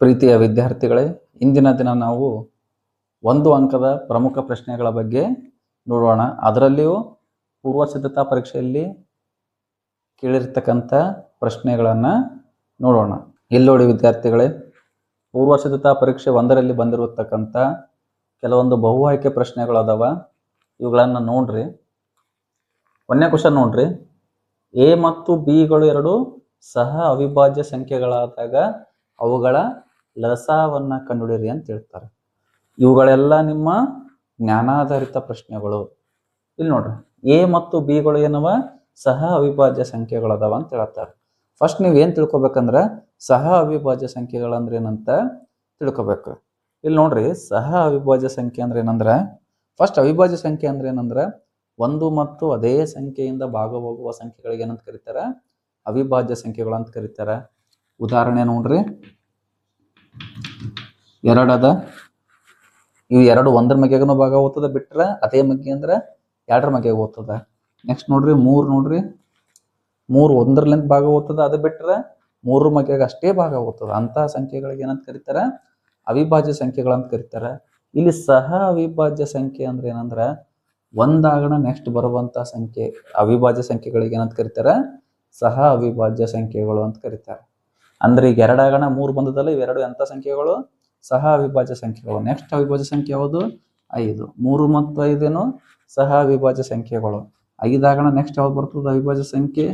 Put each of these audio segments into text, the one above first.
ಪ್ರೀತಿಯ ವಿದ್ಯಾರ್ಥಿಗಳೇ, ಇಂದಿನ ದಿನ ನಾವು ಒಂದು ಅಂಕದ ಪ್ರಮುಖ ಪ್ರಶ್ನೆಗಳ ಬಗ್ಗೆ ನೋಡೋಣ. ಅದರಲ್ಲಿಯೂ ಪೂರ್ವ ಸಿದ್ಧತಾ ಪರೀಕ್ಷೆಯಲ್ಲಿ ಕೇಳಿರ್ತಕ್ಕಂಥ ಪ್ರಶ್ನೆಗಳನ್ನು ನೋಡೋಣ. ಇಲ್ಲಿ ನೋಡಿ ವಿದ್ಯಾರ್ಥಿಗಳೇ, ಪೂರ್ವ ಸಿದ್ಧತಾ ಪರೀಕ್ಷೆ 1ರಲ್ಲಿ ಬಂದಿರತಕ್ಕಂಥ ಕೆಲವೊಂದು ಬಹು ಆಯ್ಕೆ ಪ್ರಶ್ನೆಗಳು ಅದಾವ. ಇವುಗಳನ್ನು ನೋಡ್ರಿ. ಒಂದನೇ ಕ್ವಶನ್ ನೋಡ್ರಿ, ಎ ಮತ್ತು ಬಿಗಳು ಎರಡು ಸಹ ಅವಿಭಾಜ್ಯ ಸಂಖ್ಯೆಗಳಾದಾಗ ಅವುಗಳ ಲಸಾವನ್ನ ಕಂಡುಹಿಡಿಯಿರಿ ಅಂತ ಹೇಳ್ತಾರೆ. ಇವುಗಳೆಲ್ಲ ನಿಮ್ಮ ಜ್ಞಾನಾಧಾರಿತ ಪ್ರಶ್ನೆಗಳು. ಇಲ್ಲಿ ನೋಡ್ರಿ, ಎ ಮತ್ತು ಬಿಗಳು ಏನವ ಸಹ ಅವಿಭಾಜ್ಯ ಸಂಖ್ಯೆಗಳದಾವ ಅಂತ ಹೇಳ್ತಾರೆ. ಫಸ್ಟ್ ನೀವು ಏನು ತಿಳ್ಕೊಬೇಕಂದ್ರೆ ಸಹ ಅವಿಭಾಜ್ಯ ಸಂಖ್ಯೆಗಳಂದ್ರೆ ಏನಂತ ತಿಳ್ಕೊಬೇಕು. ಇಲ್ಲಿ ನೋಡ್ರಿ, ಸಹ ಅವಿಭಾಜ್ಯ ಸಂಖ್ಯೆ ಅಂದ್ರೆ ಏನಂದ್ರೆ, ಫಸ್ಟ್ ಅವಿಭಾಜ್ಯ ಸಂಖ್ಯೆ ಅಂದ್ರೆ ಏನಂದ್ರೆ ಒಂದು ಮತ್ತು ಅದೇ ಸಂಖ್ಯೆಯಿಂದ ಭಾಗವಾಗುವ ಸಂಖ್ಯೆಗಳಿಗೆ ಏನಂತ ಕರೀತಾರೆ? ಅವಿಭಾಜ್ಯ ಸಂಖ್ಯೆಗಳು ಅಂತ ಕರೀತಾರೆ. ಉದಾಹರಣೆ ನೋಡ್ರಿ, 2 ಅದ, ಇವು 2 1ರ ಮಗ್ಯಾಗನು ಭಾಗ ಹೋಗ್ತದೆ, ಬಿಟ್ರೆ ಅದೇ ಮಗ್ಗಿ ಅಂದ್ರೆ 2ರ ಮಗ್ಯಾಗ ಹೋಗ್ತದೆ. ನೆಕ್ಸ್ಟ್ ನೋಡ್ರಿ 3 ನೋಡ್ರಿ, 3 1ರಲಿಂದ ಭಾಗ ಹೋಗ್ತದೆ, ಅದು ಬಿಟ್ರೆ 3ರ ಮಗ್ಯಾಗ ಅಷ್ಟೇ ಭಾಗ ಹೋಗ್ತದೆ. ಅಂತಹ ಸಂಖ್ಯೆಗಳಿಗೆ ಏನಂತ ಕರೀತಾರೆ? ಅವಿಭಾಜ್ಯ ಸಂಖ್ಯೆಗಳಂತ ಕರೀತಾರೆ. ಇಲ್ಲಿ ಸಹ ಅವಿಭಾಜ್ಯ ಸಂಖ್ಯೆ ಅಂದ್ರೆ ಏನಂದ್ರೆ ಒಂದಾಗಣ ನೆಕ್ಸ್ಟ್ ಬರುವಂತ ಸಂಖ್ಯೆ ಅವಿಭಾಜ್ಯ ಸಂಖ್ಯೆಗಳಿಗೆ ಏನಂತ ಕರೀತಾರೆ? ಸಹ ಅವಿಭಾಜ್ಯ ಸಂಖ್ಯೆಗಳು ಅಂತ ಕರೀತಾರೆ. ಅಂದ್ರೆ ಈಗ 2 ಆಗಣ 3 ಬಂದದಲ್ಲ, ಇವೆರಡು ಎಂಥ ಸಂಖ್ಯೆಗಳು? ಸಹ ಅವಿಭಾಜ್ಯ ಸಂಖ್ಯೆಗಳು. ನೆಕ್ಸ್ಟ್ ಅವಿಭಾಜ್ಯ ಸಂಖ್ಯೆ ಯಾವುದು? 5. 3 ಮತ್ತು 5 ಏನು ಸಹ ಅವಿಭಾಜ್ಯ ಸಂಖ್ಯೆಗಳು. 5 ಆಗಣ ನೆಕ್ಸ್ಟ್ ಯಾವ್ದು ಬರ್ತದೆ? ಅವಿಭಾಜ್ಯ ಸಂಖ್ಯೆ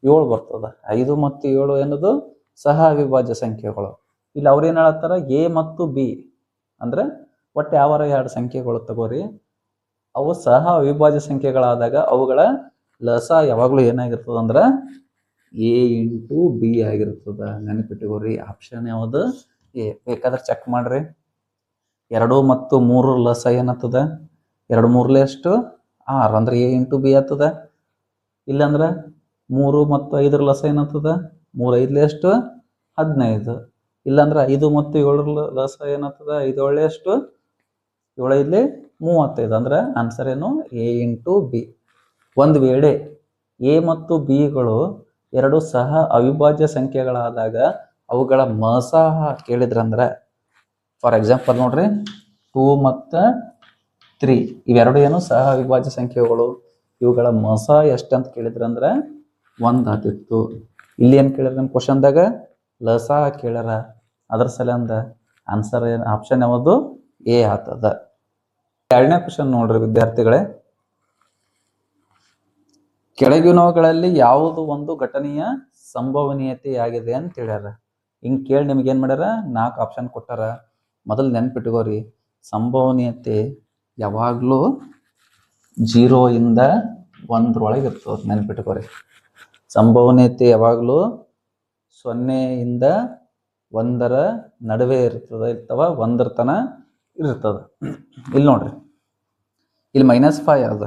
7 ಬರ್ತದೆ. 5 ಮತ್ತು 7 ಏನದು ಸಹ ಅವಿಭಾಜ್ಯ ಸಂಖ್ಯೆಗಳು. ಇಲ್ಲಿ ಅವ್ರೇನು ಹೇಳತ್ತಾರ? ಎ ಮತ್ತು ಬಿ ಅಂದ್ರೆ ಒಟ್ಟು ಯಾವಾರ 2 ಸಂಖ್ಯೆಗಳು ತಗೋರಿ, ಅವು ಸಹ ಅವಿಭಾಜ್ಯ ಸಂಖ್ಯೆಗಳಾದಾಗ ಅವುಗಳ ಲಸ ಯಾವಾಗಲೂ ಏನಾಗಿರ್ತದ ಅಂದ್ರೆ ಎ ಇಂಟು ಬಿ ಆಗಿರ್ತದ. ನೆನಪಿಟ್ಟುಕೋರಿ. ಆಪ್ಷನ್ ಯಾವುದು? ಎ. ಬೇಕಾದ್ರೆ ಚೆಕ್ ಮಾಡ್ರಿ. 2 ಮತ್ತು 3 ಲಸ ಏನತ್ತದ? 2 3 ಎಷ್ಟು? 6 ಅಂದ್ರೆ ಎ ಇಂಟು ಬಿ ಆಗ್ತದ. ಇಲ್ಲಾಂದ್ರೆ 3 ಮತ್ತು 5 ಲಸ ಏನತ್ತದ? 3 5 ಎಷ್ಟು? 15. ಇಲ್ಲಾಂದ್ರೆ 5 ಮತ್ತು 7 ಲಸ ಏನತ್ತದ? 5 7 ಎಷ್ಟು? 7 5 35. ಅಂದ್ರೆ ಆನ್ಸರ್ ಏನು? A into B. ಒಂದು ವೇಳೆ ಎ ಮತ್ತು ಬಿಗಳು 2 ಸಹ ಅವಿಭಾಜ್ಯ ಸಂಖ್ಯೆಗಳಾದಾಗ ಅವುಗಳ ಮಸಹ ಕೇಳಿದ್ರಂದ್ರೆ, ಫಾರ್ ಎಕ್ಸಾಂಪಲ್ ನೋಡ್ರಿ, 2 ಮತ್ತು 3 ಇವೆರಡು ಏನು ಸಹ ಅವಿಭಾಜ್ಯ ಸಂಖ್ಯೆಗಳು. ಇವುಗಳ ಮಸ ಎಷ್ಟಂತ ಕೇಳಿದ್ರಂದ್ರೆ 1 ಆತಿತ್ತು. ಇಲ್ಲಿ ಏನು ಕೇಳಿದ್ರೆ ನಮ್ಮ ಕ್ವಶನ್ದಾಗ ಲಸ ಕೇಳ್ಯಾರ. ಅದ್ರ ಸಲಿಂದ ಆನ್ಸರ್ ಏನು? ಆಪ್ಷನ್ ಯಾವುದು? ಎ ಆಗ್ತದ. 2ನೇ ಕ್ವಶನ್ ನೋಡ್ರಿ ವಿದ್ಯಾರ್ಥಿಗಳೇ, ಕೆಳಗಿನವುಗಳಲ್ಲಿ ಯಾವುದು ಒಂದು ಘಟನೆಯ ಸಂಭವನೀಯತೆಯಾಗಿದೆ ಅಂತ ಹೇಳ್ಯಾರ. ಹಿಂಗೆ ಕೇಳಿ ನಿಮ್ಗೆ ಏನು ಮಾಡ್ಯಾರ? 4 ಆಪ್ಷನ್ ಕೊಟ್ಟಾರ. ಮೊದಲು ನೆನ್ಪಿಟ್ಕೋರಿ, ಸಂಭವನೀಯತೆ ಯಾವಾಗಲೂ 0 ಇಂದ 1ರೊಳಗೆ ಇರ್ತದೆ. ನೆನ್ಪಿಟ್ಕೋರಿ, ಸಂಭವನೀಯತೆ ಯಾವಾಗಲೂ 0 ಇಂದ 1ರ ನಡುವೆ ಇರ್ತವ 1ರ ತನ ಇರ್ತದೆ. ಇಲ್ಲಿ ನೋಡ್ರಿ, ಇಲ್ಲಿ -5 ಅದ.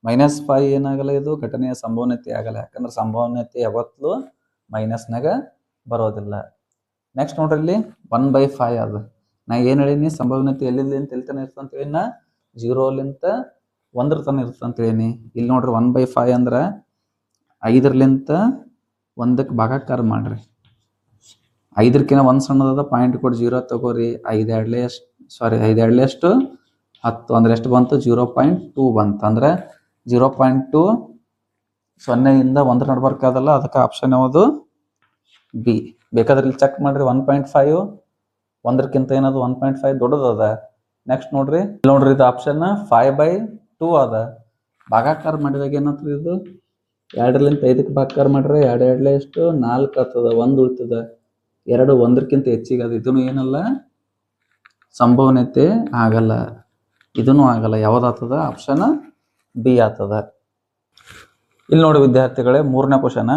-5 ಏನಾಗಲ್ಲ, ಇದು ಘಟನೆಯ ಸಂಭವನೀಯತೆ ಆಗಲ್ಲ. ಯಾಕಂದ್ರೆ ಸಂಭವನೀಯತೆ ಯಾವತ್ತೂ ಮೈನಸ್ನಾಗ ಬರೋದಿಲ್ಲ. ನೆಕ್ಸ್ಟ್ ನೋಡ್ರಿ, ಇಲ್ಲಿ 1/5 ಅದ. ನಾ ಏನು ಹೇಳಿನಿ? ಸಂಭವನೀಯತೆ ಎಲ್ಲಿಂದ ಎಲ್ಲಿತನ ಇರ್ತದೆ ಅಂತ ಹೇಳಿನ? 0ಲಿಂತ 1ರ ತನ ಇರ್ತದೆ ಅಂತ ಹೇಳಿನಿ. ಇಲ್ಲಿ ನೋಡ್ರಿ, 1/5 ಅಂದ್ರೆ 5ಲಿಂತ 1ಕ್ಕೆ ಭಾಗಾಕಾರ ಮಾಡ್ರಿ. 5ಕಿಂತ 1 ಸಣ್ಣದ, ಪಾಯಿಂಟ್ ಕೊಟ್ಟು 0 ತಗೋರಿ. 5 2 ಎಷ್ಟು? 10. ಅಂದ್ರೆ ಎಷ್ಟು ಬಂತು? 0.2 ಬಂತು. ಅಂದ್ರೆ 0.2 0 ಇಂದ 1ರ ನಡ್ಬರ್ಕಾದಲ್ಲ, ಅದಕ್ಕೆ ಆಪ್ಷನ್ ಯಾವುದು? ಬಿ. ಬೇಕಾದ್ರೆ ಇಲ್ಲಿ ಚೆಕ್ ಮಾಡ್ರಿ. 1.5 1ಕ್ಕಿಂತ ಏನದು? 1.5 ದೊಡ್ಡದದ. ನೆಕ್ಸ್ಟ್ ನೋಡ್ರಿ, ಇದು ಆಪ್ಷನ್ 5/2 ಅದ. ಭಾಗಾಕಾರ ಮಾಡಿದಾಗ ಏನಂತದ? ಇದು 2ಲಿಂತ 5ಕ್ಕೆ ಭಾಗಾಕಾರ ಮಾಡ್ರೆ 2 2 ಎಷ್ಟು? 4 ಆಗ್ತದ. 1 ಉಳಿತದ. 2 1ಕ್ಕಿಂತ ಹೆಚ್ಚಿಗೆ ಅದು. ಇದನ್ನು ಏನಲ್ಲ, ಸಂಭವನೀಯತೆ ಆಗಲ್ಲ. ಇದನ್ನು ಆಗಲ್ಲ. ಯಾವ್ದಾಗ್ತದ? ಆಪ್ಷನ್ ಬಿ ಆಗ್ತದ. ಇಲ್ಲಿ ನೋಡಿ ವಿದ್ಯಾರ್ಥಿಗಳೇ, 3ನೇ ಕ್ವಶನ್,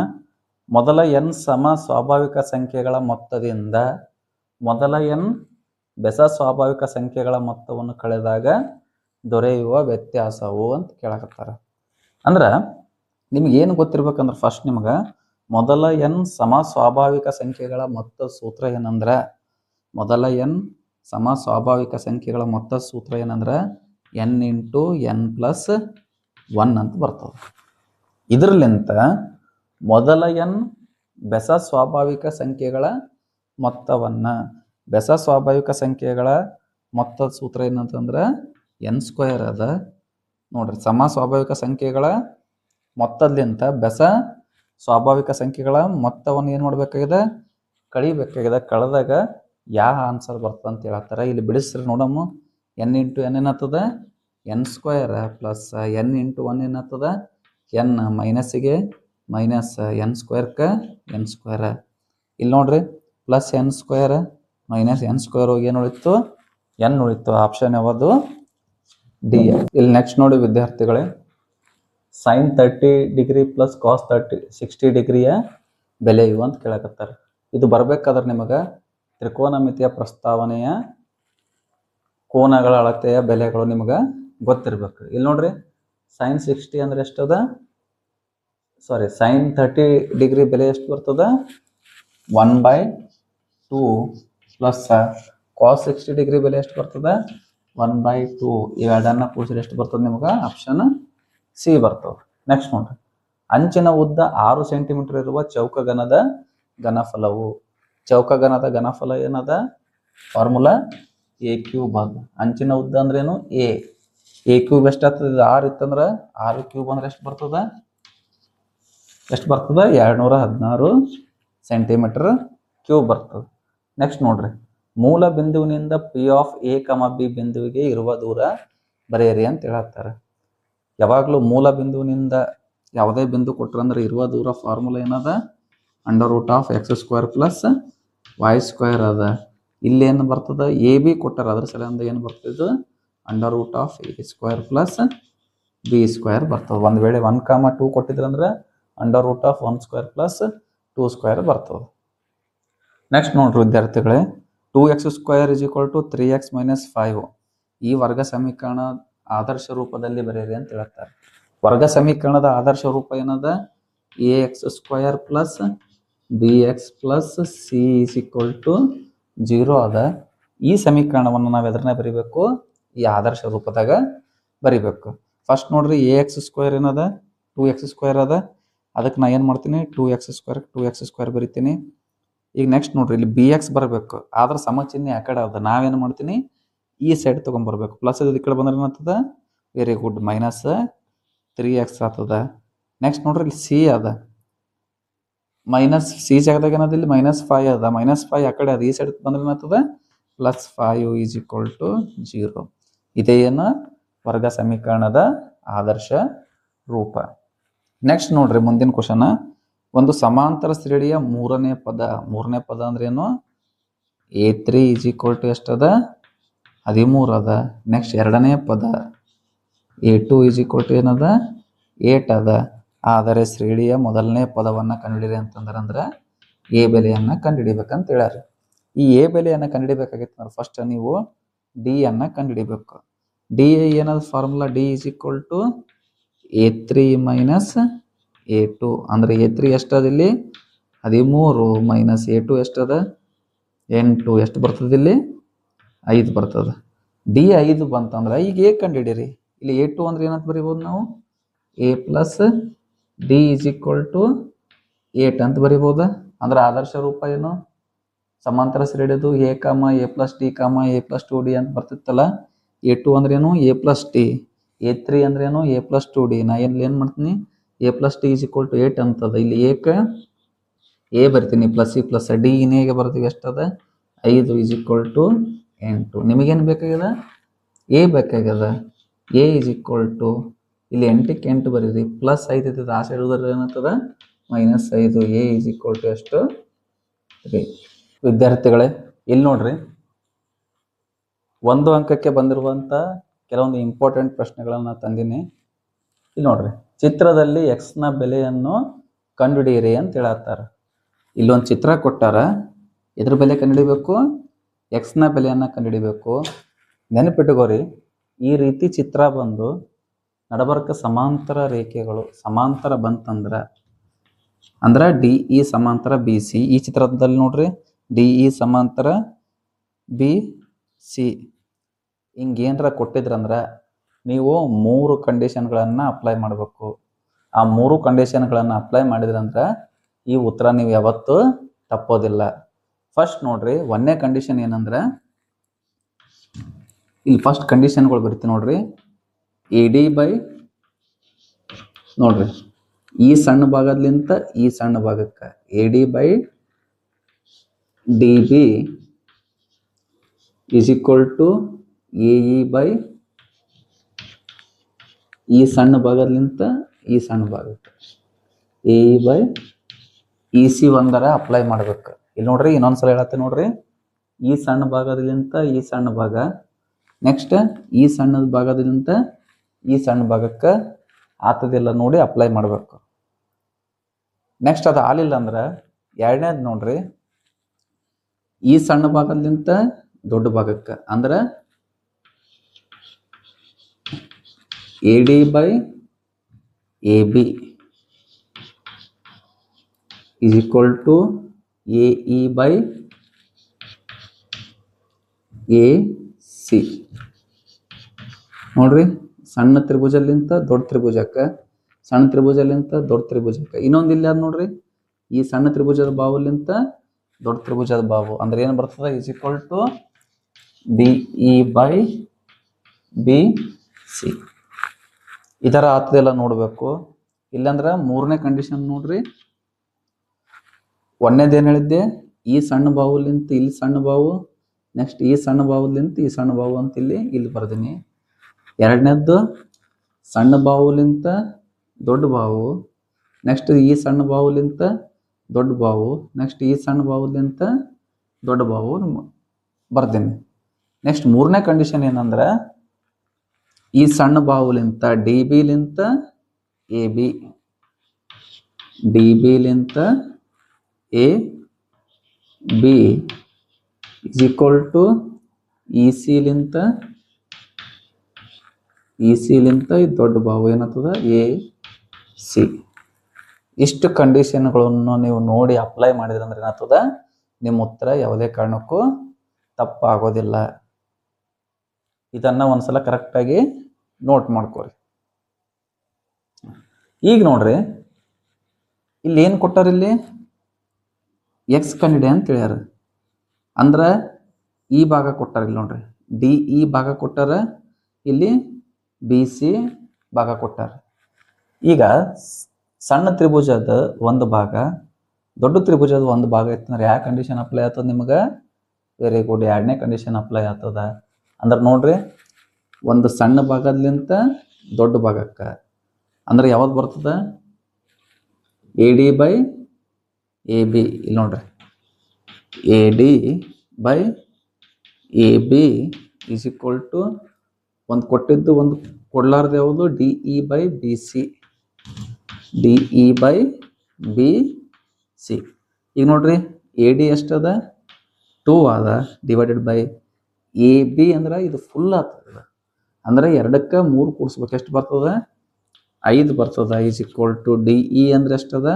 ಮೊದಲ n ಸಮ ಸ್ವಾಭಾವಿಕ ಸಂಖ್ಯೆಗಳ ಮೊತ್ತದಿಂದ ಮೊದಲ n ಬೆಸ ಸ್ವಾಭಾವಿಕ ಸಂಖ್ಯೆಗಳ ಮೊತ್ತವನ್ನು ಕಳೆದಾಗ ದೊರೆಯುವ ವ್ಯತ್ಯಾಸವು ಅಂತ ಕೇಳಕತ್ತಾರ. ಅಂದ್ರೆ ನಿಮ್ಗೆ ಏನು ಗೊತ್ತಿರ್ಬೇಕಂದ್ರೆ, ಫಸ್ಟ್ ನಿಮ್ಗೆ ಮೊದಲ n ಸಮ ಸ್ವಾಭಾವಿಕ ಸಂಖ್ಯೆಗಳ ಮೊತ್ತ ಸೂತ್ರ ಏನಂದ್ರೆ, ಮೊದಲ n ಸಮ ಸ್ವಾಭಾವಿಕ ಸಂಖ್ಯೆಗಳ ಮೊತ್ತ ಸೂತ್ರ ಏನಂದ್ರೆ n ಇಂಟು n ಪ್ಲಸ್ 1 ಅಂತ ಬರ್ತದೆ. ಇದರಲ್ಲಿಂತ ಮೊದಲ n ಬೆಸ ಸ್ವಾಭಾವಿಕ ಸಂಖ್ಯೆಗಳ ಮೊತ್ತವನ್ನು ಬೆಸ ಸ್ವಾಭಾವಿಕ ಸಂಖ್ಯೆಗಳ ಮೊತ್ತದ ಸೂತ್ರ ಏನಂತಂದ್ರೆ ಎನ್ ಸ್ಕ್ವೇರ್ ಅದ. ನೋಡ್ರಿ, ಸಮ ಸ್ವಾಭಾವಿಕ ಸಂಖ್ಯೆಗಳ ಮೊತ್ತದ್ಲಿಂತ ಬೆಸ ಸ್ವಾಭಾವಿಕ ಸಂಖ್ಯೆಗಳ ಮೊತ್ತವನ್ನು ಏನು ಮಾಡಬೇಕಾಗಿದೆ, ಕಳಿಬೇಕಾಗಿದೆ. ಕಳೆದಾಗ ಯಾವ ಆನ್ಸರ್ ಬರ್ತದೆ ಅಂತ ಹೇಳತ್ತಾರೆ. ಇಲ್ಲಿ ಬಿಡಿಸ್ರಿ ನೋಡಮ್ಮ. ಎನ್ ಇಂಟು ಎನ್ ಏನಾಗ್ತದೆ, N square plus N into one ಏನಾಗ್ತದೆ, ಎನ್ ಮೈನಸ್ಸಿಗೆ ಮೈನಸ್ ಎನ್ ಸ್ಕ್ವೇರ್ಗೆ ಎನ್ ಸ್ಕ್ವೇರ್. ಇಲ್ಲಿ ನೋಡ್ರಿ, plus N square minus N square ಹೋಗಿ ಏನು ಉಳಿತು, ಎನ್ ಉಳಿತು. ಆಪ್ಷನ್ ಯಾವುದು, ಡಿ. ಇಲ್ಲಿ ನೆಕ್ಸ್ಟ್ ನೋಡಿ ವಿದ್ಯಾರ್ಥಿಗಳೇ, ಸೈನ್ 30 ಡಿಗ್ರಿ ಪ್ಲಸ್ ಕಾಸ್ 60 ಡಿಗ್ರಿಯ ಬೆಲೆ ಇವು ಅಂತ ಕೇಳಕತ್ತಾರೆ. ಇದು ಬರ್ಬೇಕಾದ್ರೆ ನಿಮಗೆ ತ್ರಿಕೋನಮಿತಿಯ ಪ್ರಸ್ತಾವನೆಯ ಕೋನಗಳ ಅಳತೆಯ ಬೆಲೆಗಳು ನಿಮಗೆ ಗೊತ್ತಿರ್ಬೇಕು. ಇಲ್ಲಿ ನೋಡ್ರಿ, ಸೈನ್ 60 ಅಂದ್ರೆ ಎಷ್ಟದ, ಸೈನ್ 30 ಡಿಗ್ರಿ ಬೆಲೆ ಎಷ್ಟು ಬರ್ತದ, 1/2 ಪ್ಲಸ್ ಕಾಸ್ 60 ಡಿಗ್ರಿ ಬೆಲೆ ಎಷ್ಟು ಬರ್ತದೆ, 1/2. ಇವೆರಡನ್ನ ಕೂಡಿಸಿದ್ರೆ ಎಷ್ಟು ಬರ್ತದೆ ನಿಮಗೆ, ಆಪ್ಷನ್ ಸಿ ಬರ್ತದೆ. ನೆಕ್ಸ್ಟ್ ನೋಡ್ರಿ, ಅಂಚಿನ ಉದ್ದ 6 ಸೆಂಟಿಮೀಟರ್ ಇರುವ ಚೌಕಗನದ ಘನಫಲವು. ಚೌಕಗನದ ಘನಫಲ ಏನದ, ಫಾರ್ಮುಲಾ ಎ ಕ್ಯೂಬ್ ಅದ. ಅಂಚಿನ ಉದ್ದ ಅಂದ್ರೇನು, ಎ ಕ್ಯೂಬ್ ಎಷ್ಟಾಗ್ತದೆ, 6 ಇತ್ತಂದ್ರೆ 6 ಕ್ಯೂಬ್ ಅಂದ್ರೆ ಎಷ್ಟು ಬರ್ತದೆ, 216 ಸೆಂಟಿಮೀಟರ್ ಕ್ಯೂಬ್ ಬರ್ತದೆ. ನೆಕ್ಸ್ಟ್ ನೋಡ್ರಿ, ಮೂಲ ಬಿಂದುವಿನಿಂದ ಪಿ ಆಫ್ ಎ ಕಮ ಬಿ ಬಿಂದುವಿಗೆ ಇರುವ ದೂರ ಬರೆಯಿರಿ ಅಂತ ಹೇಳತ್ತಾರೆ. ಯಾವಾಗಲೂ ಮೂಲ ಬಿಂದುವಿನಿಂದ ಯಾವುದೇ ಬಿಂದು ಕೊಟ್ರಂದ್ರೆ ಇರುವ ದೂರ ಫಾರ್ಮುಲಾ ಏನದ, √(x² ಪ್ಲಸ್ y² ಅದ. ಇಲ್ಲೇನು ಬರ್ತದೆ, ಎ ಬಿ ಕೊಟ್ಟಾರ, ಅದ್ರ ಸಲಿಂದ ಏನು ಬರ್ತದೆ, √(a² ಪ್ಲಸ್ b² ಬರ್ತದೆ. ಒಂದು ವೇಳೆ 1,2 ಕೊಟ್ಟಿದ್ರಂದ್ರೆ √(1² ಪ್ಲಸ್ 2² ಬರ್ತದೆ. ನೆಕ್ಸ್ಟ್ ನೋಡ್ರಿ ವಿದ್ಯಾರ್ಥಿಗಳೇ, 2x² = 3x - 5 ಈ ವರ್ಗ ಸಮೀಕರಣ ಆದರ್ಶ ರೂಪದಲ್ಲಿ ಬರೆಯಿರಿ ಅಂತ ಹೇಳ್ತಾರೆ. ವರ್ಗ ಸಮೀಕರಣದ ಆದರ್ಶ ರೂಪ ಏನದ, ax² plus bx plus c = 0 ಅದ. ಈ ಸಮೀಕರಣವನ್ನು ನಾವು ಎದರನ್ನ ಬರಿಬೇಕು, ಈ ಆದರ್ಶ ರೂಪದಾಗ ಬರಿಬೇಕು. ಫಸ್ಟ್ ನೋಡ್ರಿ, ax² ಏನದ, 2x² ಅದ. ಅದಕ್ಕೆ ನಾ ಏನು ಮಾಡ್ತೀನಿ, 2x² ಬರಿತೀನಿ. ಈಗ ನೆಕ್ಸ್ಟ್ ನೋಡ್ರಿ, ಇಲ್ಲಿ bx ಬರಬೇಕು, ಆದ್ರೆ ಸಮಚಿಹ್ನೆ ಆ ಕಡೆ ಅದ. ನಾವೇನು ಮಾಡ್ತೀನಿ, ಈ ಸೈಡ್ ತೊಗೊಂಡ್ಬರ್ಬೇಕು. ಪ್ಲಸ್ ಈ ಕಡೆ ಬಂದ್ರೆ ಏನಾಗ್ತದ, ವೆರಿ ಗುಡ್, -3x ಆಗ್ತದ. ನೆಕ್ಸ್ಟ್ ನೋಡ್ರಿ, ಇಲ್ಲಿ ಸಿ ಅದ, ಮೈನಸ್ ಸಿ ಜಾಗದಾಗ ಏನದ, ಇಲ್ಲಿ -5 ಅದ. -5 ಆ ಕಡೆ ಅದ, ಈ ಸೈಡ್ ಬಂದ್ರೆ ಏನಾಗ್ತದ, +5 = 0. ಇದೇನು ವರ್ಗ ಸಮೀಕರಣದ ಆದರ್ಶ ರೂಪ. ನೆಕ್ಸ್ಟ್ ನೋಡ್ರಿ, ಮುಂದಿನ ಕ್ವಶನ್, ಒಂದು ಸಮಾಂತರ ಶ್ರೇಣಿಯ ಮೂರನೇ ಪದ ಅಂದ್ರೆ ಏನು, a3 = ಎಷ್ಟದ, 13 ಅದ. ನೆಕ್ಸ್ಟ್ ಎರಡನೇ ಪದ a2 = ಏನದ, 8 ಅದ. ಆದರೆ ಶ್ರೇಣಿಯ ಮೊದಲನೇ ಪದವನ್ನು ಕಂಡುಹಿಡಿರಿ ಅಂತಂದ್ರೆ ಎ ಬೆಲೆಯನ್ನು ಕಂಡುಹಿಡಿಬೇಕಂತ ಹೇಳ್ಯಾರ. ಈ ಎ ಬೆಲೆಯನ್ನು ಕಂಡುಹಿಡಿಬೇಕಾಗಿತ್ತು ಅಂದ್ರೆ ಫಸ್ಟ್ ನೀವು ಡಿ ಅನ್ನ ಕಂಡುಹಿಡಿಬೇಕು. ಡಿ ಏನದ ಫಾರ್ಮುಲಾ, ಡಿ = a3 - a2 ಅಂದ್ರೆ a3 ಎಷ್ಟದ, ಇಲ್ಲಿ 13 - a2 ಎಷ್ಟದ, 8. ಎಷ್ಟು ಬರ್ತದೆ, ಇಲ್ಲಿ 5 ಬರ್ತದೆ. ಡಿ 5 ಬಂತಂದ್ರೆ ಈಗ ಎ ಕಂಡುಹಿಡಿರಿ. ಇಲ್ಲಿ a2 ಅಂದ್ರೆ ಏನಂತ ಬರಿಬೋದು ನಾವು, a + d = 8 ಅಂತ ಬರಿಬೋದ. ಅಂದ್ರೆ ಆದರ್ಶ ರೂಪ ಏನು, ಸಮಾಂತರ ಶ್ರೇಣಿದು a, a + d, a + 2d ಅಂತ ಬರ್ತಿತ್ತಲ್ಲ. a2 ಅಂದ್ರೆ ಏನು, a + d. a3 ಅಂದ್ರೆ ಏನು, a + 2d. ನಾ ಏನು ಮಾಡ್ತೀನಿ, a + d = 8 ಅಂತದ. ಇಲ್ಲಿ ಎ ಬರ್ತೀನಿ, ಪ್ಲಸ್ ಸಿ ಪ್ಲಸ್ ಡಿ ಇನ್ನೇಗೆ ಬರ್ತೀವಿ, ಎಷ್ಟದ, 5 = 8. ನಿಮಗೇನು ಬೇಕಾಗ್ಯದ, ಎ ಬೇಕಾಗ್ಯದ. ಎ = ಇಲ್ಲಿ 8ಕ್ಕೆ 8 ಬರೀರಿ, +5 ಇರ್ತದೆ, ಆ ಸೈಡ್ ಹೋದ್ರೆ ಏನಾಗ್ತದ, -5. ಎ = ಎಷ್ಟು, 3. ವಿದ್ಯಾರ್ಥಿಗಳೇ, ಇಲ್ಲಿ ನೋಡ್ರಿ, ಒಂದು ಅಂಕಕ್ಕೆ ಬಂದಿರುವಂಥ ಕೆಲವೊಂದು ಇಂಪಾರ್ಟೆಂಟ್ ಪ್ರಶ್ನೆಗಳನ್ನು ತಂದಿನಿ. ಇಲ್ಲಿ ನೋಡ್ರಿ, ಚಿತ್ರದಲ್ಲಿ ಎಕ್ಸ್ನ ಬೆಲೆಯನ್ನು ಕಂಡುಹಿಡಿಯಿರಿ ಅಂತ ಹೇಳತ್ತಾರ. ಇಲ್ಲೊಂದು ಚಿತ್ರ ಕೊಟ್ಟಾರ, ಇದ್ರ ಬೆಲೆ ಕಂಡುಹಿಡಿಬೇಕು, ಎಕ್ಸ್ನ ಬೆಲೆಯನ್ನು ಕಂಡುಹಿಡಿಬೇಕು. ನೆನಪಿಟ್ಟುಕೋರಿ, ಈ ರೀತಿ ಚಿತ್ರ ಬಂದು ನಡಬರ್ಕ ಸಮಾಂತರ ರೇಖೆಗಳು ಸಮಾಂತರ ಬಂತಂದ್ರೆ ಡಿ ಇ ಸಮಾಂತರ ಬಿ ಸಿ. ಈ ಚಿತ್ರದಲ್ಲಿ ನೋಡ್ರಿ, ಡಿ ಇ ಸಮಾಂತರ ಬಿ ಸಿ ಹಿಂಗೇನರ ಕೊಟ್ಟಿದ್ರಂದ್ರೆ ನೀವು 3 ಕಂಡೀಷನ್ಗಳನ್ನು ಅಪ್ಲೈ ಮಾಡಬೇಕು. ಆ 3 ಕಂಡೀಷನ್ಗಳನ್ನು ಅಪ್ಲೈ ಮಾಡಿದ್ರಂದ್ರೆ ಈ ಉತ್ತರ ನೀವು ಯಾವತ್ತೂ ತಪ್ಪೋದಿಲ್ಲ. ಫಸ್ಟ್ ನೋಡ್ರಿ ಒಂದನೇ ಕಂಡೀಷನ್ ಏನಂದ್ರೆ ಇಲ್ಲಿ ಫಸ್ಟ್ ಕಂಡೀಷನ್ಗಳು ಬರೀತೀವಿ ನೋಡ್ರಿ. ಎ ಡಿ ಬೈ ನೋಡ್ರಿ ಈ ಸಣ್ಣ ಭಾಗದ್ಲಿಂತ ಈ ಸಣ್ಣ ಭಾಗಕ್ಕೆ A D by D B is equal to A E by ಈ ಸಣ್ಣ ಭಾಗದ್ಲಿಂತ ಈ ಸಣ್ಣ ಭಾಗಕ್ಕೆ A E by E C ಒಂದರ ಅಪ್ಲೈ ಮಾಡ್ಬೇಕು. ಇಲ್ಲಿ ನೋಡ್ರಿ ಇನ್ನೊಂದ್ಸಲ ಹೇಳತ್ತೆ ನೋಡ್ರಿ, ಈ ಸಣ್ಣ ಭಾಗದಲ್ಲಿಂತ ಈ ಸಣ್ಣ ಭಾಗ, ನೆಕ್ಸ್ಟ್ ಈ ಸಣ್ಣ ಭಾಗದಲ್ಲಿಂತ ಈ ಸಣ್ಣ ಭಾಗಕ್ಕೆ ಆತದಿಲ್ಲ ನೋಡಿ ಅಪ್ಲೈ ಮಾಡಬೇಕು. ನೆಕ್ಸ್ಟ್ ಅದು ಆಲಿಲ್ಲ ಅಂದ್ರೆ ಎರಡನೇದು ನೋಡ್ರಿ, ಈ ಸಣ್ಣ ಭಾಗದಲ್ಲಿಂತ ದೊಡ್ಡ ಭಾಗಕ್ಕೆ ಅಂದ್ರೆ A D by A B is equal to AE by AC. ನೋಡ್ರಿ ಸಣ್ಣ ತ್ರಿಭುಜಲ್ಲಿಂತ ದೊಡ್ಡ ತ್ರಿಭುಜಕ್ಕೆ, ಸಣ್ಣ ತ್ರಿಭುಜಲ್ಲಿಂತ ದೊಡ್ಡ ತ್ರಿಭುಜಕ್ಕೆ. ಇನ್ನೊಂದು ಇಲ್ಲಿ ಅದ್ ನೋಡ್ರಿ, ಈ ಸಣ್ಣ ತ್ರಿಭುಜದ ಬಾವುಲಿಂತ ದೊಡ್ಡ ತ್ರಿಭುಜದ ಬಾವು ಅಂದ್ರೆ ಏನು ಬರ್ತದೆ, is equal to BE by BC. ಇದರ ಆತದೆಲ್ಲ ನೋಡ್ಬೇಕು. ಇಲ್ಲಾಂದ್ರೆ ಮೂರನೇ ಕಂಡೀಷನ್ ನೋಡ್ರಿ, ಒಂದೇದು ಏನು ಹೇಳಿದ್ದೆ, ಈ ಸಣ್ಣ ಬಾವುಲಿಂತ ಇಲ್ಲಿ ಸಣ್ಣ ಬಾವು, ನೆಕ್ಸ್ಟ್ ಈ ಸಣ್ಣ ಬಾವುಲಿಂತ ಈ ಸಣ್ಣ ಬಾವು ಅಂತ ಇಲ್ಲಿ ಬರ್ದೀನಿ. ಎರಡನೇದ್ದು ಸಣ್ಣ ಬಾವುಲಿಂತ ದೊಡ್ಡ ಬಾವು, ನೆಕ್ಸ್ಟ್ ಈ ಸಣ್ಣ ಬಾವುಲಿಂತ ದೊಡ್ಡ ಬಾವು, ನೆಕ್ಸ್ಟ್ ಈ ಸಣ್ಣ ಬಾವುಲಿಂತ ದೊಡ್ಡ ಬಾವು ಬರ್ದೀನಿ. ನೆಕ್ಸ್ಟ್ ಮೂರನೇ ಕಂಡೀಷನ್ ಏನಂದ್ರೆ, ಈ ಸಣ್ಣ ಬಾವುಲಿಂತ ಡಿ ಬಿಲಿಂತ ಎ ಬಿ, ಡಿ ಬಿಲಿಂತ A B is equal to E ಸಿಲಿಂತ ಈ ದೊಡ್ಡ ಬಾವು ಏನಾಗ್ತದ ಎ ಸಿ. ಇಷ್ಟು ಕಂಡೀಷನ್ಗಳನ್ನು ನೀವು ನೋಡಿ ಅಪ್ಲೈ ಮಾಡಿದ್ರೆ ಅಂದ್ರೆ ಏನಾಗ್ತದ, ನಿಮ್ಮ ಉತ್ತರ ಯಾವುದೇ ಕಾರಣಕ್ಕೂ ತಪ್ಪಾಗೋದಿಲ್ಲ. ಇದನ್ನ ಒಂದ್ಸಲ ಕರೆಕ್ಟಾಗಿ ನೋಟ್ ಮಾಡ್ಕೊರಿ. ಈಗ ನೋಡ್ರಿ ಇಲ್ಲಿ ಏನು ಕೊಟ್ಟಾರ, ಇಲ್ಲಿ ಎಕ್ಸ್ ಕಂಡಿಡೆ ಅಂತ ಹೇಳ್ಯಾರ. ಅಂದ್ರೆ ಈ ಭಾಗ ಕೊಟ್ಟಾರ, ಇಲ್ಲಿ ನೋಡ್ರಿ ಡಿ ಇ ಭಾಗ ಕೊಟ್ಟಾರ, ಇಲ್ಲಿ ಬಿ ಸಿ ಭಾಗ ಕೊಟ್ಟಾರ. ಈಗ ಸಣ್ಣ ತ್ರಿಭುಜದ ಒಂದು ಭಾಗ ದೊಡ್ಡ ತ್ರಿಭುಜದ ಒಂದು ಭಾಗ ಇತ್ತಂದ್ರೆ ಯಾವ ಕಂಡೀಷನ್ ಅಪ್ಲೈ ಆಗ್ತದ ನಿಮಗೆ, ವೆರಿ ಗುಡ್, ಎರಡನೇ ಕಂಡೀಷನ್ ಅಪ್ಲೈ ಆಗ್ತದ. ಅಂದ್ರೆ ನೋಡ್ರಿ ಒಂದು ಸಣ್ಣ ಭಾಗದ್ಲಿಂತ ದೊಡ್ಡ ಭಾಗಕ್ಕೆ ಅಂದ್ರೆ ಯಾವ್ದು ಬರ್ತದ, A D by A B. ಇಲ್ಲಿ ನೋಡ್ರಿ A D by A B is equal to ಒಂದು ಕೊಟ್ಟಿದ್ದು ಒಂದು ಕೊಡ್ಲಾರ್ದು ಯಾವುದು, D E by B C, D E by B C. ಈಗ ನೋಡ್ರಿ ಎ ಡಿ ಎಷ್ಟದ 2 ಅದ ಡಿವೈಡೆಡ್ ಬೈ ಎ ಬಿ ಅಂದ್ರೆ ಇದು ಫುಲ್ ಆಗ್ತದ, ಅಂದ್ರೆ 2ಕ್ಕೆ 3 ಕೂಡಿಸ್ಬೇಕು, ಎಷ್ಟು ಬರ್ತದ 5 ಬರ್ತದ. Is equal to D E ಅಂದ್ರೆ ಎಷ್ಟದ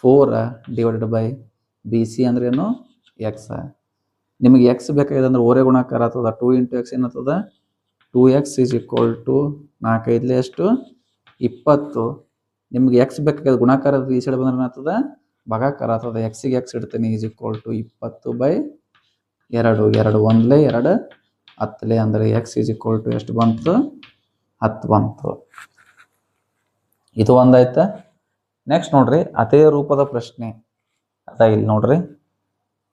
4 ಡಿವೈಡೆಡ್ ಬೈ ಬಿ ಸಿ ಅಂದ್ರೆ ಏನು ಎಕ್ಸ್. ನಿಮಗೆ ಎಕ್ಸ್ ಬೇಕಾಗಿದೆ ಅಂದ್ರೆ ಓರೆ ಗುಣಾಕಾರ ಆಗ್ತದ, 2 × x ಏನಾಗ್ತದ 2x ಈಸ್ ಈಕ್ವಲ್ ಟು 4 5 ಎಷ್ಟು 20. ನಿಮ್ಗೆ ಎಕ್ಸ್ ಬೇಕಾಗಿದೆ ಗುಣಾಕಾರ ಈ ಸೈಡ್ ಬಂದ್ರೆ ಏನಾಗ್ತದ ಭಾಗಾಕಾರ ಆಗ್ತದ, ಎಕ್ಸಿಗೆ ಎಕ್ಸ್ ಇಡ್ತೀನಿ ಈಸ್ ಈಕ್ವಲ್ ಟು 20/2, 2 1 2 10 ಅಂದರೆ ಎಕ್ಸ್ ಈಸ್ ಈಕ್ವಲ್ ಟು ಎಷ್ಟು ಬಂತು 10 ಬಂತು. ಇದು ಒಂದಾಯ್ತಾ. ನೆಕ್ಸ್ಟ್ ನೋಡ್ರಿ ಅದೇ ರೂಪದ ಪ್ರಶ್ನೆ ಅದ. ಇಲ್ಲಿ ನೋಡ್ರಿ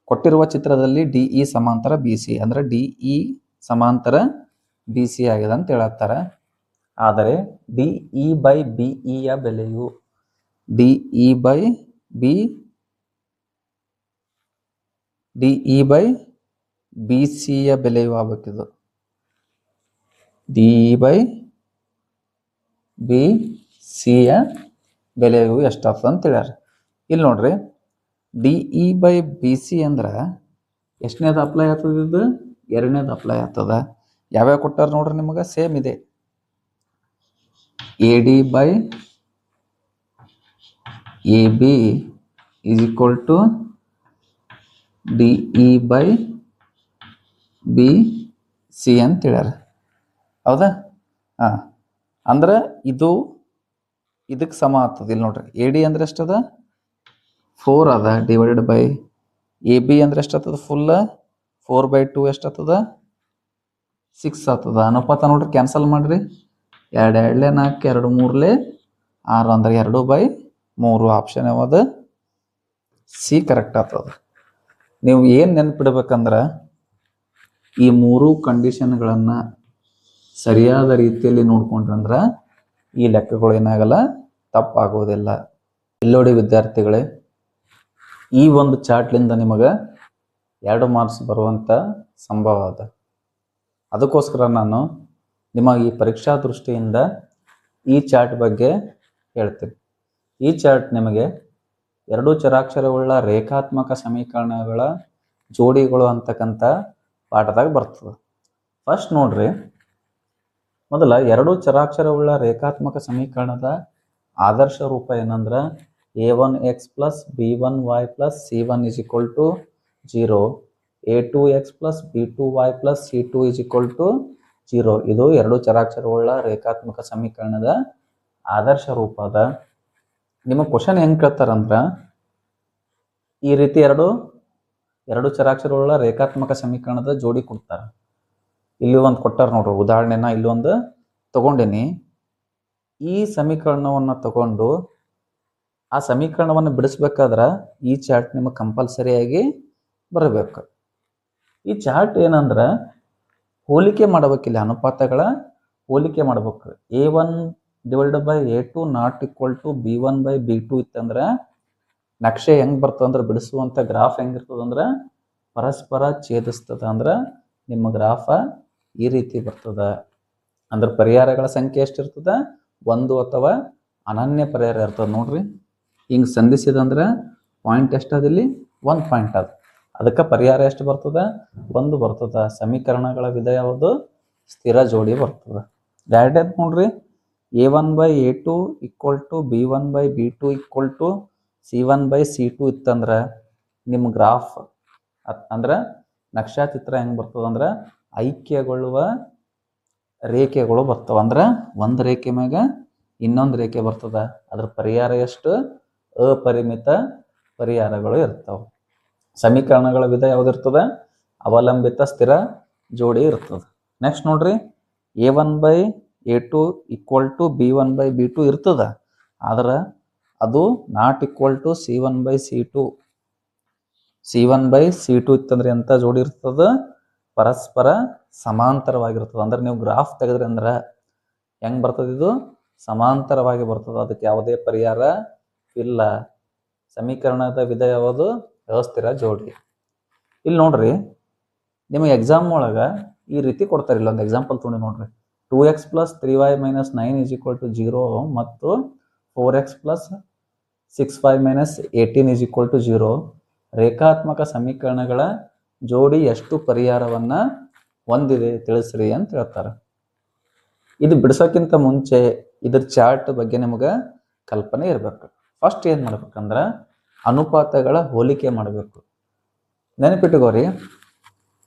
ಕೊಟ್ಟಿರುವ ಚಿತ್ರದಲ್ಲಿ ಡಿ ಇ ಸಮಾಂತರ ಬಿ ಸಿ ಅಂದ್ರೆ ಡಿ ಇ ಸಮಾಂತರ ಬಿ ಸಿ ಆಗಿದೆ ಅಂತ ಹೇಳತ್ತಾರ. ಆದರೆ ಡಿ ಇ ಬೈ ಬಿ ಇಯ ಬೆಲೆಯು ಡಿ ಇ ಬೈ ಬಿ ಸಿಯ ಬೆಲೆಯು ಆಗಬೇಕಿದು. ಡಿ ಇ ಬೈ ಬಿ ಸಿಯ ಬೆಲೆಯು ಎಷ್ಟಾಗ್ತದೆ ಅಂತ ಹೇಳ್ಯಾರ. ಇಲ್ಲಿ ನೋಡ್ರಿ D E by B C ಅಂದ್ರೆ ಎಷ್ಟನೇದು ಅಪ್ಲೈ ಆಗ್ತದೆ, ಇದು ಎರಡನೇದು ಅಪ್ಲೈ ಆಗ್ತದ. ಯಾವ್ಯಾವ ಕೊಟ್ಟಾರ ನೋಡ್ರಿ ನಿಮಗೆ ಸೇಮ್ ಇದೆ. A D by A B is equal to D E by B C ಅಂತ ಹೇಳ್ಯಾರ. ಹೌದಾ? ಹಾಂ, ಅಂದ್ರೆ ಇದು ಇದಕ್ಕೆ ಸಮ ಆಗ್ತದೆ. ಇಲ್ಲಿ ನೋಡ್ರಿ ಎ ಡಿ ಅಂದ್ರೆ ಎಷ್ಟದ 4 ಅದ ಡಿವೈಡೆಡ್ ಬೈ ಎ ಬಿ ಅಂದ್ರೆ ಎಷ್ಟಾಗ್ತದ ಫುಲ್ 4/2 ಎಷ್ಟಾಗ್ತದ 6 ಆಗ್ತದ. ಅನುಪಾತ ನೋಡ್ರಿ ಕ್ಯಾನ್ಸಲ್ ಮಾಡ್ರಿ. 2 2 4 2 3 6 ಅಂದ್ರೆ 2/3. ಆಪ್ಷನ್ ಯಾವುದು? ಸಿ ಕರೆಕ್ಟ್ ಆಗ್ತದ. ನೀವು ಏನು ನೆನ್ಪಿಡ್ಬೇಕಂದ್ರೆ ಈ ಮೂರು ಕಂಡೀಷನ್ಗಳನ್ನು ಸರಿಯಾದ ರೀತಿಯಲ್ಲಿ ನೋಡ್ಕೊಂಡ್ರಂದ್ರೆ ಈ ಲೆಕ್ಕಗಳು ಏನಾಗಲ್ಲ, ತಪ್ಪಾಗೋದಿಲ್ಲ. ಇಲ್ಲೋಡಿ ವಿದ್ಯಾರ್ಥಿಗಳೇ, ಈ ಒಂದು ಚಾರ್ಟ್ಲಿಂದ ನಿಮಗೆ 2 ಮಾರ್ಕ್ಸ್ ಬರುವಂಥ ಸಂಭವ ಅದ. ಅದಕ್ಕೋಸ್ಕರ ನಾನು ನಿಮಗೆ ಈ ಪರೀಕ್ಷಾ ದೃಷ್ಟಿಯಿಂದ ಈ ಚಾರ್ಟ್ ಬಗ್ಗೆ ಹೇಳ್ತೀನಿ. ಈ ಚಾರ್ಟ್ ನಿಮಗೆ 2 ಚರಾಕ್ಷರವುಳ್ಳ ರೇಖಾತ್ಮಕ ಸಮೀಕರಣಗಳ ಜೋಡಿಗಳು ಅಂತಕ್ಕಂಥ ಪಾಠದಾಗ ಬರ್ತದೆ. ಫಸ್ಟ್ ನೋಡ್ರಿ, ಮೊದಲ 2 ಚರಾಕ್ಷರವುಳ್ಳ ರೇಖಾತ್ಮಕ ಸಮೀಕರಣದ ಆದರ್ಶ ರೂಪ ಏನಂದ್ರೆ a1x + b1y + c1 = 0, a2x + b2y + c2 = 0. ಇದು 2 ಚರಾಕ್ಷರವುಳ್ಳ ರೇಖಾತ್ಮಕ ಸಮೀಕರಣದ ಆದರ್ಶ ರೂಪ ಅದ. ನಿಮಗೆ ಕ್ವಶನ್ ಹೆಂಗೆ ಕೇಳ್ತಾರಂದ್ರೆ, ಈ ರೀತಿ ಎರಡು ಚರಾಕ್ಷರವುಳ್ಳ ರೇಖಾತ್ಮಕ ಸಮೀಕರಣದ ಜೋಡಿ ಕೊಡ್ತಾರೆ. ಇಲ್ಲಿ ಒಂದು ಕೊಟ್ಟಾರ ನೋಡ್ರಿ ಉದಾಹರಣೆನ, ಇಲ್ಲಿ ಒಂದು ತಗೊಂಡಿನಿ. ಈ ಸಮೀಕರಣವನ್ನು ತಗೊಂಡು ಆ ಸಮೀಕರಣವನ್ನು ಬಿಡಿಸ್ಬೇಕಾದ್ರೆ ಈ ಚಾರ್ಟ್ ನಿಮಗೆ ಕಂಪಲ್ಸರಿಯಾಗಿ ಬರಬೇಕು. ಈ ಚಾರ್ಟ್ ಏನಂದ್ರೆ ಹೋಲಿಕೆ ಮಾಡ್ಬೇಕಿಲ್ಲ, ಅನುಪಾತಗಳ ಹೋಲಿಕೆ ಮಾಡ್ಬೇಕು. a1/a2 ≠ b1/b2 ಇತ್ತಂದ್ರೆ ನಕ್ಷೆ ಹೆಂಗೆ ಬರ್ತದೆ ಅಂದ್ರೆ, ಬಿಡಿಸುವಂಥ ಗ್ರಾಫ್ ಹೆಂಗಿರ್ತದಂದ್ರೆ ಪರಸ್ಪರ ಛೇದಿಸ್ತದ. ಅಂದ್ರೆ ನಿಮ್ಮ ಗ್ರಾಫ ಈ ರೀತಿ ಬರ್ತದೆ. ಅಂದ್ರೆ ಪರಿಹಾರಗಳ ಸಂಖ್ಯೆ ಎಷ್ಟಿರ್ತದೆ? 1 ಅಥವಾ ಅನನ್ಯ ಪರಿಹಾರ ಇರ್ತದೆ. ನೋಡ್ರಿ, ಹಿಂಗೆ ಸಂಧಿಸಿದಂದ್ರೆ ಪಾಯಿಂಟ್ ಎಷ್ಟದಿಲ್ಲಿ? 1 ಪಾಯಿಂಟ್ ಅದು. ಅದಕ್ಕೆ ಪರಿಹಾರ ಎಷ್ಟು ಬರ್ತದೆ? 1 ಬರ್ತದೆ. ಸಮೀಕರಣಗಳ ವಿಧ ಯಾವುದು? ಸ್ಥಿರ ಜೋಡಿ ಬರ್ತದೆ. ಡೈರೆಕ್ಟ್ ನೋಡ್ರಿ, a1/a2 = b1/b2 = c1/c2 ಇತ್ತಂದ್ರೆ ನಿಮ್ಮ ಗ್ರಾಫ್ ಅಂದ್ರೆ ನಕ್ಷಾಚಿತ್ರ ಹೆಂಗೆ ಬರ್ತದೆ ಅಂದ್ರೆ ಐಕ್ಯಗೊಳ್ಳುವ ರೇಖೆಗಳು ಬರ್ತವೆ. ಅಂದ್ರೆ ಒಂದು ರೇಖೆ ಮ್ಯಾಗ ಇನ್ನೊಂದು ರೇಖೆ ಬರ್ತದೆ. ಅದ್ರ ಪರಿಹಾರ ಎಷ್ಟು? ಅಪರಿಮಿತ ಪರಿಹಾರಗಳು ಇರ್ತವೆ. ಸಮೀಕರಣಗಳ ವಿಧ ಯಾವುದಿರ್ತದೆ? ಅವಲಂಬಿತ ಸ್ಥಿರ ಜೋಡಿ ಇರ್ತದೆ. ನೆಕ್ಸ್ಟ್ ನೋಡ್ರಿ, a1/a2 = b1/b2 ಇರ್ತದೆ. ಆದ್ರೆ ಅದು ≠ c1/c2. c1/c2 ಇತ್ತಂದ್ರೆ ಎಂಥ ಜೋಡಿ ಇರ್ತದೆ? ಪರಸ್ಪರ ಸಮಾಂತರವಾಗಿರ್ತದೆ. ಅಂದ್ರೆ ನೀವು ಗ್ರಾಫ್ ತೆಗೆದ್ರಿ ಅಂದ್ರೆ ಹೆಂಗೆ ಬರ್ತದೆ? ಇದು ಸಮಾಂತರವಾಗಿ ಬರ್ತದೆ. ಅದಕ್ಕೆ ಯಾವುದೇ ಪರಿಹಾರ ಇಲ್ಲ. ಸಮೀಕರಣದ ವಿಧ ಯಾವುದು? ಅಸ್ಥಿರ ಜೋಡಿ. ಇಲ್ಲಿ ನೋಡ್ರಿ, ನಿಮಗೆ ಎಕ್ಸಾಮ್ ಒಳಗೆ ಈ ರೀತಿ ಕೊಡ್ತಾರೆ. ಇಲ್ಲೊಂದು ಎಕ್ಸಾಂಪಲ್ ತೊಗೊಂಡು ನೋಡ್ರಿ, 2x + 3y - 9 = 0 ಮತ್ತು 4x + 6y - 18 = 0. ರೇಖಾತ್ಮಕ ಸಮೀಕರಣಗಳ ಜೋಡಿ ಎಷ್ಟು ಪರಿಹಾರವನ್ನು ಹೊಂದಿದೆ ತಿಳಿಸ್ರಿ ಅಂತ ಹೇಳ್ತಾರೆ. ಇದು ಬಿಡಿಸೋಕ್ಕಿಂತ ಮುಂಚೆ ಇದ್ರ ಚಾರ್ಟ್ ಬಗ್ಗೆ ನಿಮಗೆ ಕಲ್ಪನೆ ಇರಬೇಕು. ಫಸ್ಟ್ ಏನು ಮಾಡ್ಬೇಕಂದ್ರೆ ಅನುಪಾತಗಳ ಹೋಲಿಕೆ ಮಾಡಬೇಕು. ನೆನಪಿಟ್ಟುಕೋರಿ,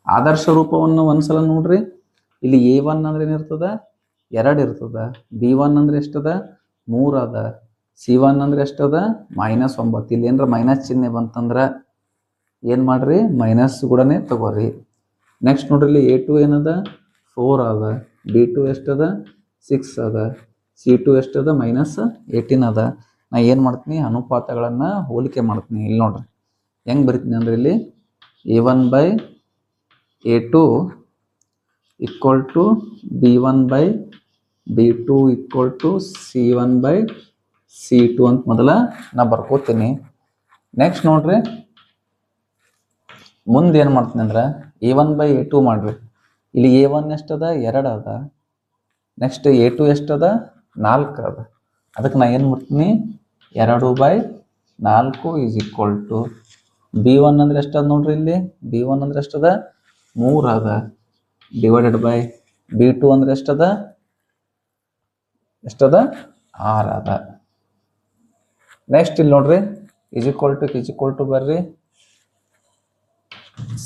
ಆದರ್ಶ ರೂಪವನ್ನು ಒಂದ್ಸಲ ನೋಡ್ರಿ. ಇಲ್ಲಿ a1 ಅಂದ್ರೆ ಏನಿರ್ತದೆ? 2 ಇರ್ತದೆ. b1 ಅಂದ್ರೆ ಎಷ್ಟದ? 3 ಅದ. c1 ಅಂದ್ರೆ ಎಷ್ಟದ? -9. ಇಲ್ಲಿ ಏನಾರ ಮೈನಸ್ ಚಿಹ್ನೆ ಬಂತಂದ್ರೆ ಏನು ಮಾಡ್ರಿ? ಮೈನಸ್ ಕೂಡನೇ ತಗೋರಿ. ನೆಕ್ಸ್ಟ್ ನೋಡ್ರಿ, ಇಲ್ಲಿ a2 ಏನದ? 4 ಅದ. b2 ಎಷ್ಟದ? 6 ಅದ. c2 ಎಷ್ಟದ? -18 ಅದ. ನಾ ಏನು ಮಾಡ್ತೀನಿ? ಅನುಪಾತಗಳನ್ನು ಹೋಲಿಕೆ ಮಾಡ್ತೀನಿ. ಇಲ್ಲಿ ನೋಡ್ರಿ ಹೆಂಗೆ ಬರಿತೀನಿ ಅಂದ್ರೆ, ಇಲ್ಲಿ a1/a2 = b1/b2 = c1/c2 ಅಂತ ಮೊದಲ ನಾ ಬರ್ಕೋತೀನಿ. ನೆಕ್ಸ್ಟ್ ನೋಡ್ರಿ, ಮುಂದೆ ಏನು ಮಾಡ್ತೀನಿ ಅಂದ್ರೆ a1/a2 ಮಾಡ್ರಿ. ಇಲ್ಲಿ a1 ಎಷ್ಟದ? 2 ಅದ. Next a2 ಎಷ್ಟದ? 4 ಅದ. ಅದಕ್ಕೆ ನಾ ಏನು ಮಾಡ್ತೀನಿ? 2/4 = b1 ಅಂದ್ರೆ ಎಷ್ಟದ? ನೋಡ್ರಿ, ಇಲ್ಲಿ b1 ಅಂದ್ರೆ ಎಷ್ಟದ? 3 ಅದ. / b2 ಅಂದ್ರೆ ಎಷ್ಟದ? 6 ಅದ. ನೆಕ್ಸ್ಟ್ ಇಲ್ಲಿ ನೋಡ್ರಿ, = ಬರ್ರಿ.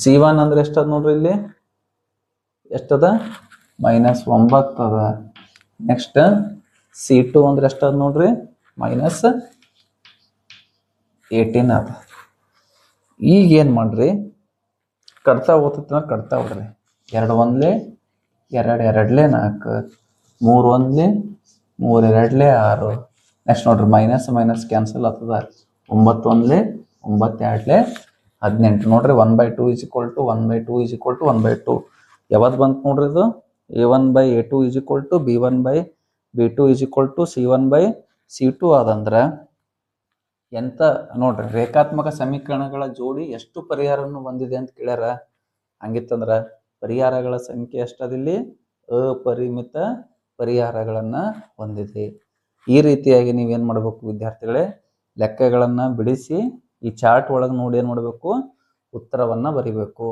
c1 ಅಂದ್ರೆ ಎಷ್ಟದ? ನೋಡ್ರಿ, ಇಲ್ಲಿ ಎಷ್ಟದ? -9 ಅದ. ನೆಕ್ಸ್ಟ್ c2 ಅಂದ್ರೆ ಎಷ್ಟದ? ನೋಡ್ರಿ, -18 ಅದ. ಈಗ ಏನು ಮಾಡ್ರಿ, ಕಟ್ತಾ ಓದ್ತಿತ್ತ ಕಟ್ತಾ ಹೋಗ್ರಿ. 2 1 2 2 4, 3 1 3 2 6. ನೆಕ್ಸ್ಟ್ ನೋಡ್ರಿ ಮೈನಸ್ ಮೈನಸ್ ಕ್ಯಾನ್ಸಲ್ ಆಗ್ತದ. 9 1 9 2 18. ನೋಡ್ರಿ 1/2 is equal to 1/2 is equal to 1/2. ಯಾವತ್ತು ಬಂತು ನೋಡ್ರಿ ಇದು, A1/A2 is equal to B1/B2 is equal to C1/C2 ಆದಂದ್ರೆ ಎಂತ ನೋಡ್ರಿ, ರೇಖಾತ್ಮಕ ಸಮೀಕರಣಗಳ ಜೋಡಿ ಎಷ್ಟು ಪರಿಹಾರವನ್ನು ಹೊಂದಿದೆ ಅಂತ ಕೇಳ್ಯಾರ. ಹಂಗಿತ್ತಂದ್ರ ಪರಿಹಾರಗಳ ಸಂಖ್ಯೆ ಎಷ್ಟದಿಲ್ಲಿ, ಅಪರಿಮಿತ ಪರಿಹಾರಗಳನ್ನ ಹೊಂದಿದೆ. ಈ ರೀತಿಯಾಗಿ ನೀವೇನ್ ಮಾಡ್ಬೇಕು ವಿದ್ಯಾರ್ಥಿಗಳೇ, ಲೆಕ್ಕಗಳನ್ನ ಬಿಡಿಸಿ ಈ ಚಾರ್ಟ್ ಒಳಗೆ ನೋಡಿ ಏನ್ ಮಾಡ್ಬೇಕು, ಉತ್ತರವನ್ನ ಬರಿಬೇಕು.